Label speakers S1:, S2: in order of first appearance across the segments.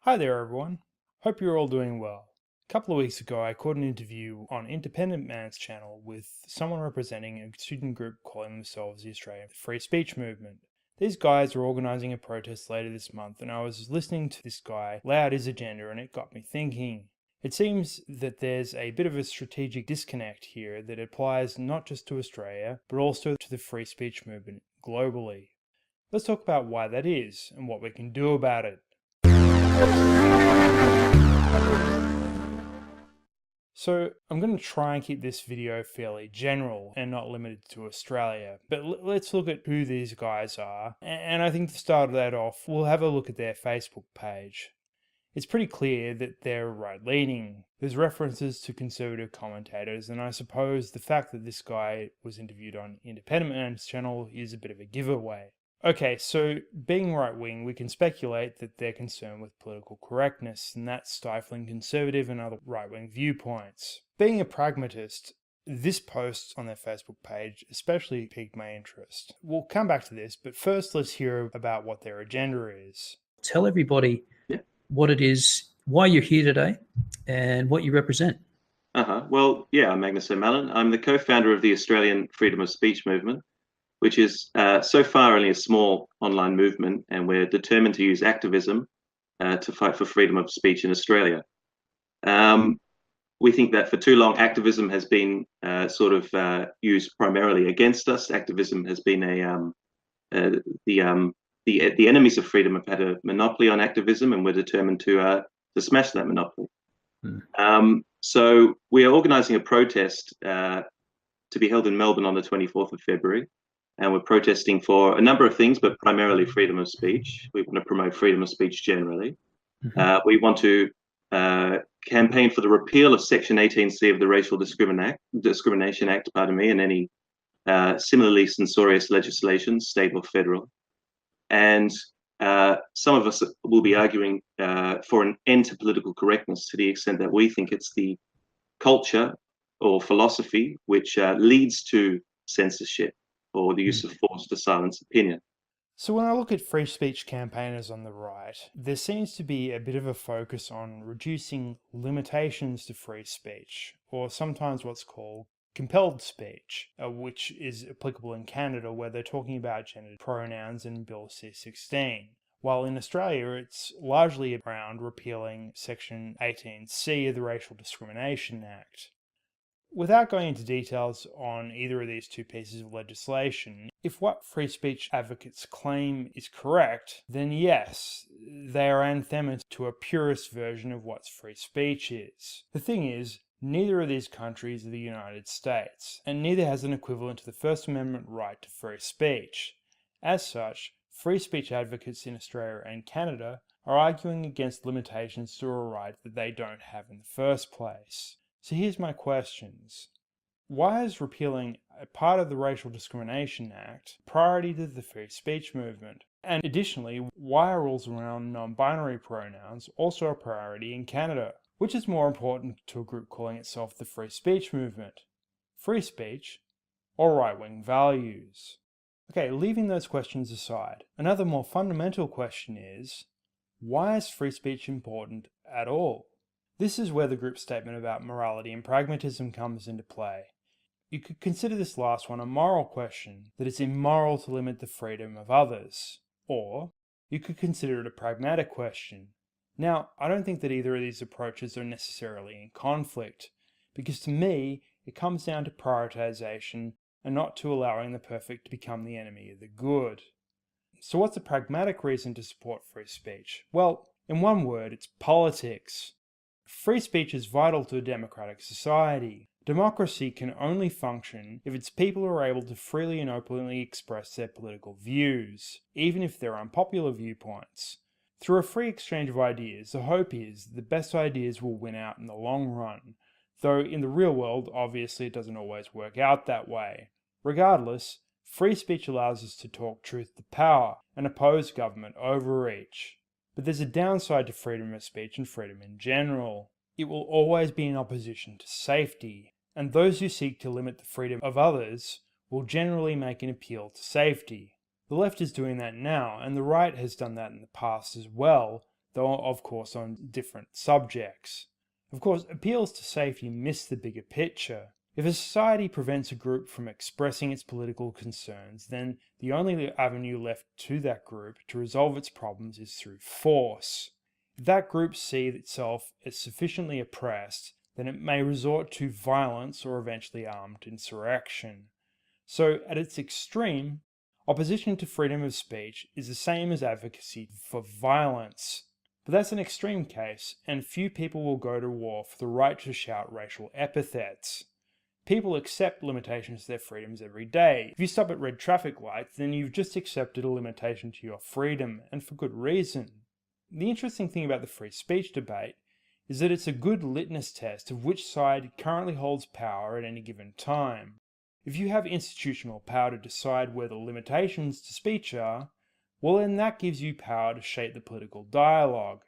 S1: Hi there everyone, hope you're all doing well. A couple of weeks ago I caught an interview on Independent Man's channel with someone representing a student group calling themselves the Australian Free Speech Movement. These guys are organising a protest later this month and I was listening to this guy lay out his agenda and it got me thinking. It seems that there's a bit of a strategic disconnect here that applies not just to Australia but also to the free speech movement globally. Let's talk about why that is and what we can do about it. So I'm going to try and keep this video fairly general and not limited to Australia, but let's look at who these guys are, and I think to start that off we'll have a look at their Facebook page. It's pretty clear that they're right-leaning. There's references to conservative commentators, and I suppose the fact that this guy was interviewed on Independent Man's channel is a bit of a giveaway. Okay, so being right-wing, we can speculate that they're concerned with political correctness, and that's stifling conservative and other right-wing viewpoints. Being a pragmatist, this post on their Facebook page especially piqued my interest. We'll come back to this, but first let's hear about what their agenda is.
S2: Tell everybody what it is, why you're here today, and what you represent.
S3: Well, I'm Magnus O'Mallon. I'm the co-founder of the Australian Freedom of Speech movement, which is so far only a small online movement, and we're determined to use activism to fight for freedom of speech in Australia. We think that for too long, activism has been used primarily against us. Activism has been the enemies of freedom have had a monopoly on activism, and we're determined to smash that monopoly. So we are organising a protest to be held in Melbourne on the 24th of February. And we're protesting for a number of things, but primarily freedom of speech. We want to promote freedom of speech generally. We want to campaign for the repeal of Section 18C of the Racial Discrimination Act, and any similarly censorious legislation, state or federal. And some of us will be arguing for an end to political correctness to the extent that we think it's the culture or philosophy which leads to censorship or the use of force to silence opinion.
S1: So when I look at free speech campaigners on the right, there seems to be a bit of a focus on reducing limitations to free speech, or sometimes what's called compelled speech, which is applicable in Canada where they're talking about gendered pronouns in Bill C-16. While in Australia it's largely around repealing Section 18C of the Racial Discrimination Act. Without going into details on either of these two pieces of legislation, if what free speech advocates claim is correct, then yes, they are anathema to a purist version of what free speech is. The thing is, neither of these countries are the United States, and neither has an equivalent to the First Amendment right to free speech. As such, free speech advocates in Australia and Canada are arguing against limitations to a right that they don't have in the first place. So here's my questions. Why is repealing a part of the Racial Discrimination Act a priority to the free speech movement? And additionally, why are rules around non-binary pronouns also a priority in Canada? Which is more important to a group calling itself the free speech movement? Free speech or right-wing values? Okay, leaving those questions aside, another more fundamental question is, why is free speech important at all? This is where the group's statement about morality and pragmatism comes into play. You could consider this last one a moral question, that it's immoral to limit the freedom of others. Or you could consider it a pragmatic question. Now, I don't think that either of these approaches are necessarily in conflict, because to me, it comes down to prioritization and not to allowing the perfect to become the enemy of the good. So what's a pragmatic reason to support free speech? Well, in one word, it's politics. Free speech is vital to a democratic society. Democracy can only function if its people are able to freely and openly express their political views, even if they're unpopular viewpoints. Through a free exchange of ideas, the hope is that the best ideas will win out in the long run, though in the real world, obviously it doesn't always work out that way. Regardless, free speech allows us to talk truth to power and oppose government overreach. But there's a downside to freedom of speech and freedom in general. It will always be in opposition to safety, and those who seek to limit the freedom of others will generally make an appeal to safety. The left is doing that now, and the right has done that in the past as well, though of course on different subjects. Of course, appeals to safety miss the bigger picture. If a society prevents a group from expressing its political concerns, then the only avenue left to that group to resolve its problems is through force. If that group sees itself as sufficiently oppressed, then it may resort to violence or eventually armed insurrection. So, at its extreme, opposition to freedom of speech is the same as advocacy for violence. But that's an extreme case, and few people will go to war for the right to shout racial epithets. People accept limitations to their freedoms every day. If you stop at red traffic lights, then you've just accepted a limitation to your freedom, and for good reason. The interesting thing about the free speech debate is that it's a good litmus test of which side currently holds power at any given time. If you have institutional power to decide where the limitations to speech are, well then that gives you power to shape the political dialogue.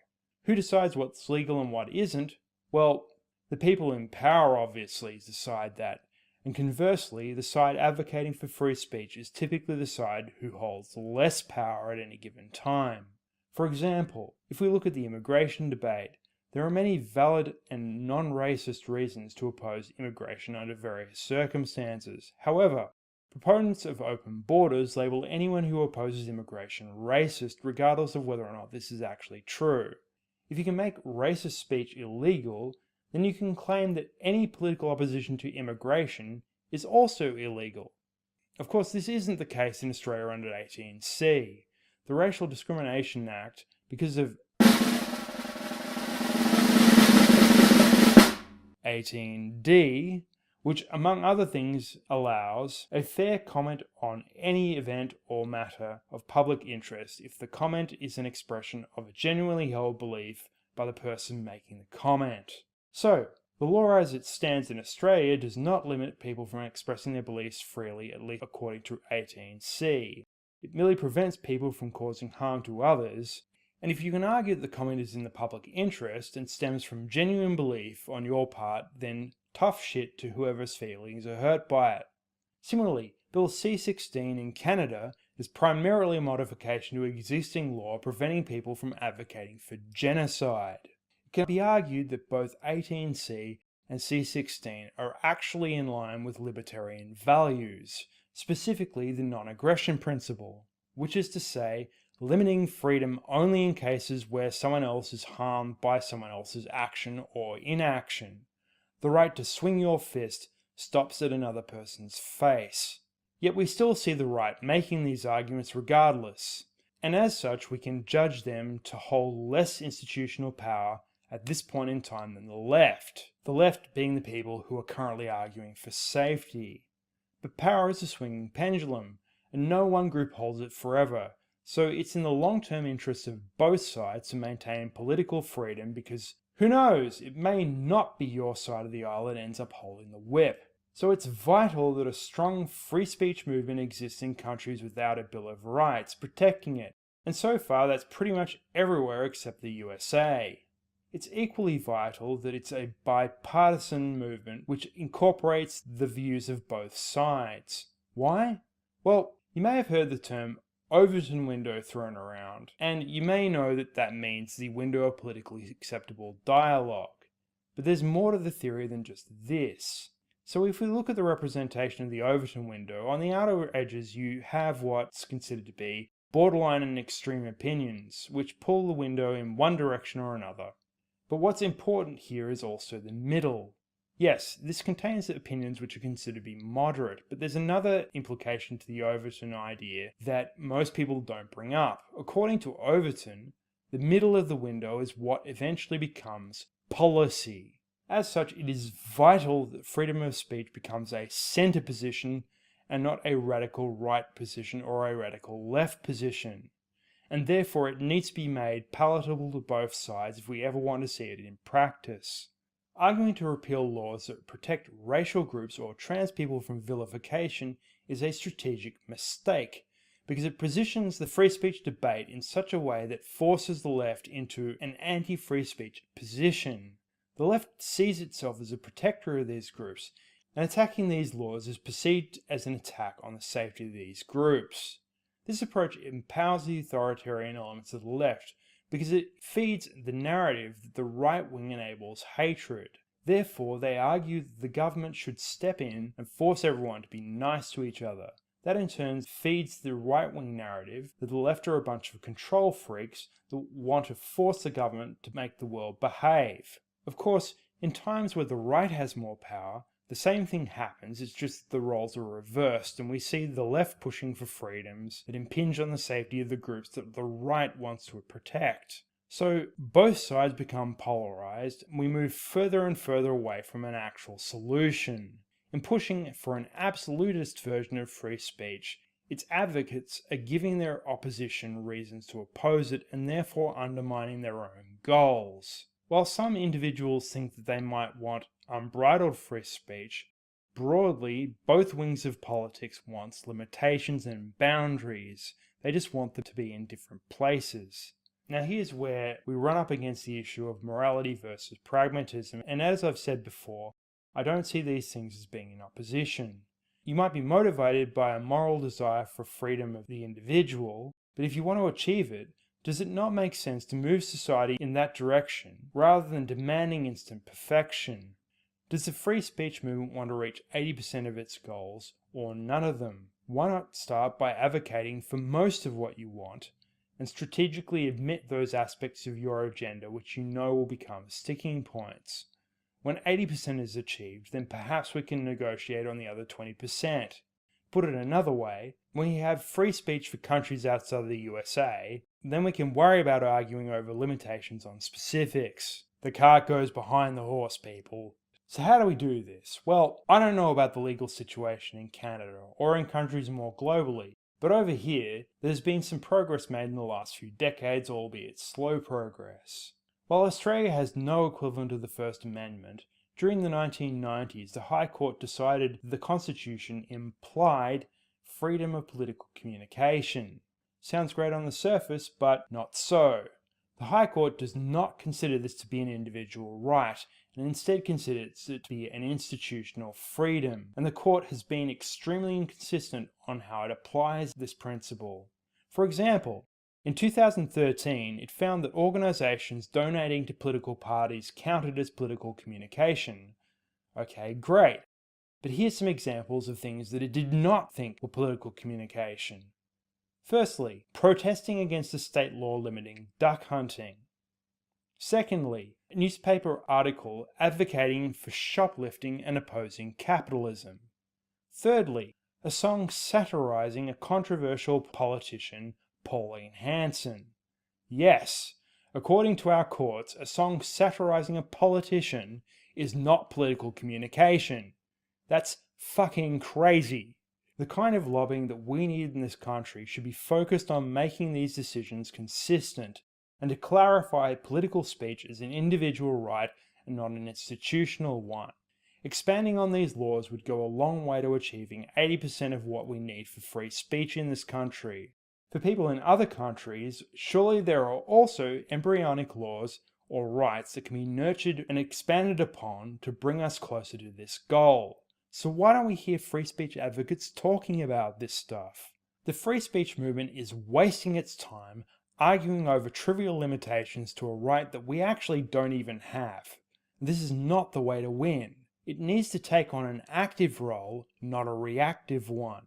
S1: Who decides what's legal and what isn't? Well, the people in power obviously decide that, and conversely, the side advocating for free speech is typically the side who holds less power at any given time. For example, if we look at the immigration debate, there are many valid and non-racist reasons to oppose immigration under various circumstances. However, proponents of open borders label anyone who opposes immigration racist, regardless of whether or not this is actually true. If you can make racist speech illegal, then you can claim that any political opposition to immigration is also illegal. Of course, this isn't the case in Australia under 18C. The Racial Discrimination Act, because of 18D, which among other things allows a fair comment on any event or matter of public interest if the comment is an expression of a genuinely held belief by the person making the comment. So, the law as it stands in Australia does not limit people from expressing their beliefs freely, at least according to 18C. It merely prevents people from causing harm to others, and if you can argue that the comment is in the public interest and stems from genuine belief on your part, then tough shit to whoever's feelings are hurt by it. Similarly, Bill C-16 in Canada is primarily a modification to existing law preventing people from advocating for genocide. It can be argued that both 18C and C-16 are actually in line with libertarian values, specifically the non-aggression principle, which is to say, limiting freedom only in cases where someone else is harmed by someone else's action or inaction. The right to swing your fist stops at another person's face. Yet we still see the right making these arguments regardless, and as such we can judge them to hold less institutional power at this point in time than the left being the people who are currently arguing for safety. But power is a swinging pendulum, and no one group holds it forever, so it's in the long-term interest of both sides to maintain political freedom because, who knows, it may not be your side of the aisle that ends up holding the whip. So it's vital that a strong free speech movement exists in countries without a Bill of Rights protecting it, and so far that's pretty much everywhere except the USA. It's equally vital that it's a bipartisan movement which incorporates the views of both sides. Why? Well, you may have heard the term Overton window thrown around, and you may know that that means the window of politically acceptable dialogue. But there's more to the theory than just this. So if we look at the representation of the Overton window, on the outer edges you have what's considered to be borderline and extreme opinions, which pull the window in one direction or another. But what's important here is also the middle. Yes, this contains opinions which are considered to be moderate, but there's another implication to the Overton idea that most people don't bring up. According to Overton, the middle of the window is what eventually becomes policy. As such, it is vital that freedom of speech becomes a centre position and not a radical right position or a radical left position. And therefore it needs to be made palatable to both sides if we ever want to see it in practice. Arguing to repeal laws that protect racial groups or trans people from vilification is a strategic mistake, because it positions the free speech debate in such a way that forces the left into an anti-free speech position. The left sees itself as a protector of these groups, and attacking these laws is perceived as an attack on the safety of these groups. This approach empowers the authoritarian elements of the left, because it feeds the narrative that the right wing enables hatred. Therefore, they argue that the government should step in and force everyone to be nice to each other. That in turn feeds the right-wing narrative that the left are a bunch of control freaks that want to force the government to make the world behave. Of course, in times where the right has more power, the same thing happens, it's just that the roles are reversed and we see the left pushing for freedoms that impinge on the safety of the groups that the right wants to protect. So both sides become polarized and we move further and further away from an actual solution. In pushing for an absolutist version of free speech, its advocates are giving their opposition reasons to oppose it and therefore undermining their own goals. While some individuals think that they might want unbridled free speech, broadly, both wings of politics want limitations and boundaries. They just want them to be in different places. Now here's where we run up against the issue of morality versus pragmatism, and as I've said before, I don't see these things as being in opposition. You might be motivated by a moral desire for freedom of the individual, but if you want to achieve it, does it not make sense to move society in that direction rather than demanding instant perfection? Does the free speech movement want to reach 80% of its goals, or none of them? Why not start by advocating for most of what you want, and strategically admit those aspects of your agenda which you know will become sticking points? When 80% is achieved, then perhaps we can negotiate on the other 20%. Put it another way, when you have free speech for countries outside the USA, then we can worry about arguing over limitations on specifics. The cart goes behind the horse, people. So how do we do this? Well, I don't know about the legal situation in Canada or in countries more globally, but over here, there's been some progress made in the last few decades, albeit slow progress. While Australia has no equivalent of the First Amendment, during the 1990s, the High Court decided that the Constitution implied freedom of political communication. Sounds great on the surface, but not so. The High Court does not consider this to be an individual right, and instead considers it to be an institutional freedom, and the court has been extremely inconsistent on how it applies this principle. For example, in 2013, it found that organisations donating to political parties counted as political communication. Okay, great. But here's some examples of things that it did not think were political communication. Firstly, protesting against a state law limiting duck hunting. Secondly, a newspaper article advocating for shoplifting and opposing capitalism. Thirdly, a song satirising a controversial politician, Pauline Hanson. Yes, according to our courts, a song satirising a politician is not political communication. That's fucking crazy. The kind of lobbying that we need in this country should be focused on making these decisions consistent and to clarify political speech as an individual right and not an institutional one. Expanding on these laws would go a long way to achieving 80% of what we need for free speech in this country. For people in other countries, surely there are also embryonic laws or rights that can be nurtured and expanded upon to bring us closer to this goal. So why don't we hear free speech advocates talking about this stuff? The free speech movement is wasting its time arguing over trivial limitations to a right that we actually don't even have. This is not the way to win. It needs to take on an active role, not a reactive one.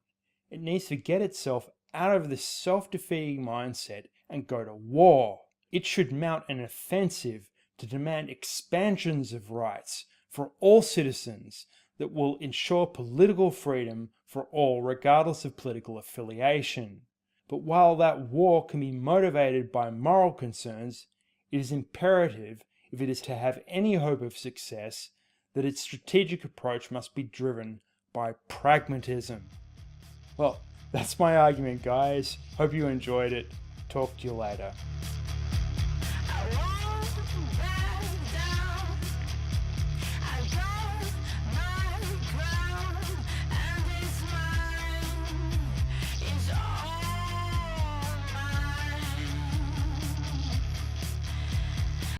S1: It needs to get itself out of this self-defeating mindset and go to war. It should mount an offensive to demand expansions of rights for all citizens that will ensure political freedom for all regardless of political affiliation. But while that war can be motivated by moral concerns, it is imperative, if it is to have any hope of success, that its strategic approach must be driven by pragmatism. Well, that's my argument, guys. Hope you enjoyed it. Talk to you later.